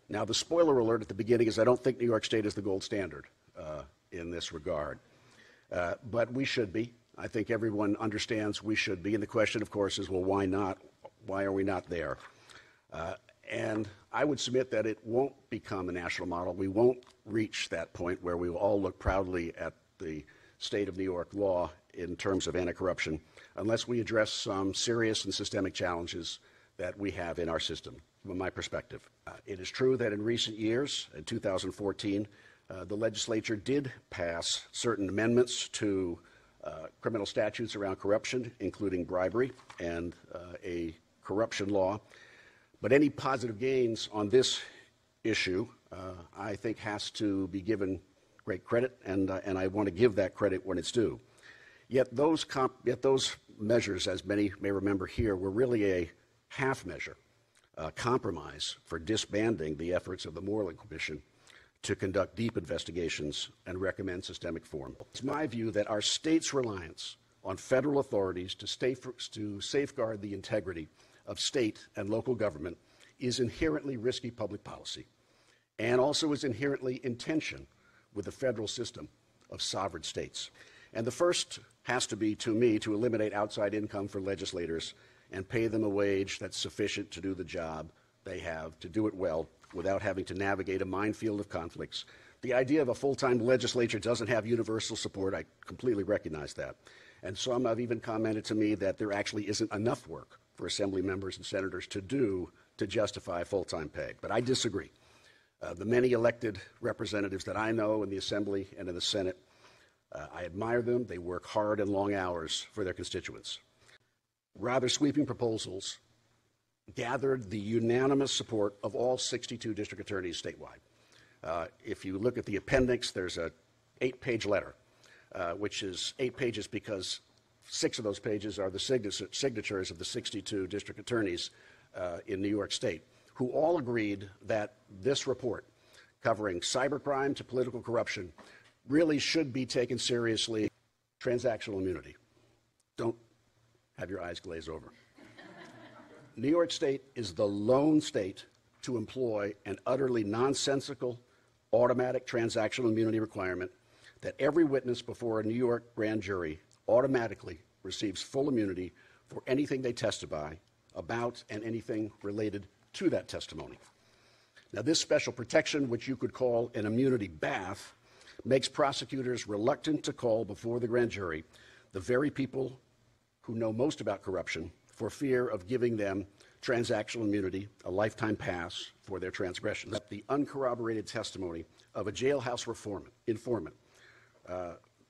Now, the spoiler alert at the beginning is I don't think New York State is the gold standard in this regard, but we should be. I think everyone understands we should be, and the question, of course, is, well, why not? Why are we not there? And I would submit that it won't become a national model. We won't reach that point where we will all look proudly at the state of New York law in terms of anti-corruption unless we address some serious and systemic challenges that we have in our system, from my perspective. It is true that in recent years, in 2014, the legislature did pass certain amendments to criminal statutes around corruption, including bribery and a corruption law. But any positive gains on this issue, I think, has to be given great credit, and I want to give that credit when it's due. Yet those measures, as many may remember here, were really a half measure, a compromise for disbanding the efforts of the Moreland Commission to conduct deep investigations and recommend systemic reform. It's my view that our state's reliance on federal authorities to safeguard the integrity of state and local government is inherently risky public policy and also is inherently in tension with the federal system of sovereign states. And the first has to be, to me, to eliminate outside income for legislators and pay them a wage that's sufficient to do the job they have, to do it well, without having to navigate a minefield of conflicts. The idea of a full-time legislature doesn't have universal support. I completely recognize that. And some have even commented to me that there actually isn't enough work for assembly members and senators to do to justify full-time pay. But I disagree. The many elected representatives that I know in the Assembly and in the Senate, I admire them. They work hard and long hours for their constituents. Rather sweeping proposals gathered the unanimous support of all 62 district attorneys statewide. If you look at the appendix, there's an 8-page letter, which is 8 pages because 6 of those pages are the signatures of the 62 district attorneys in New York State, who all agreed that this report, covering cybercrime to political corruption, really should be taken seriously. Transactional immunity. Don't have your eyes glaze over. New York State is the lone state to employ an utterly nonsensical automatic transactional immunity requirement that every witness before a New York grand jury automatically receives full immunity for anything they testify about and anything related to that testimony. Now, this special protection, which you could call an immunity bath, makes prosecutors reluctant to call before the grand jury the very people who know most about corruption for fear of giving them transactional immunity, a lifetime pass for their transgressions. The uncorroborated testimony of a jailhouse informant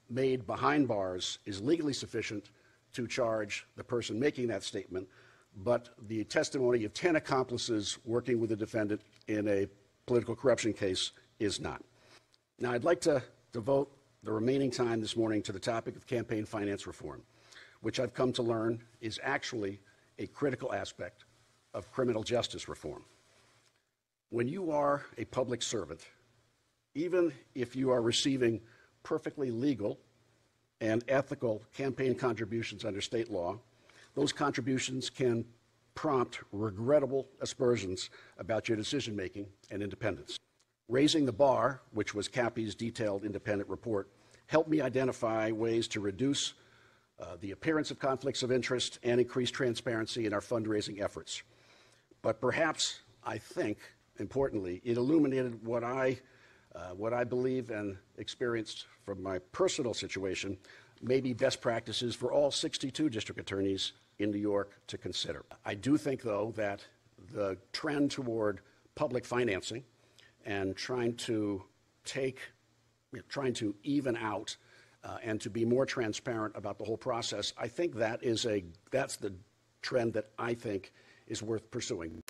made behind bars is legally sufficient to charge the person making that statement, but the testimony of 10 accomplices working with the defendant in a political corruption case is not. Now, I'd like to devote the remaining time this morning to the topic of campaign finance reform, which I've come to learn is actually a critical aspect of criminal justice reform. When you are a public servant, even if you are receiving perfectly legal and ethical campaign contributions under state law, those contributions can prompt regrettable aspersions about your decision-making and independence. Raising the Bar, which was CAPI's detailed independent report, helped me identify ways to reduce the appearance of conflicts of interest and increase transparency in our fundraising efforts. But perhaps, I think, importantly, it illuminated what I believe and experienced from my personal situation may be best practices for all 62 district attorneys in New York to consider. I do think, though, that the trend toward public financing and trying to even out and to be more transparent about the whole process, I think that's the trend that I think is worth pursuing.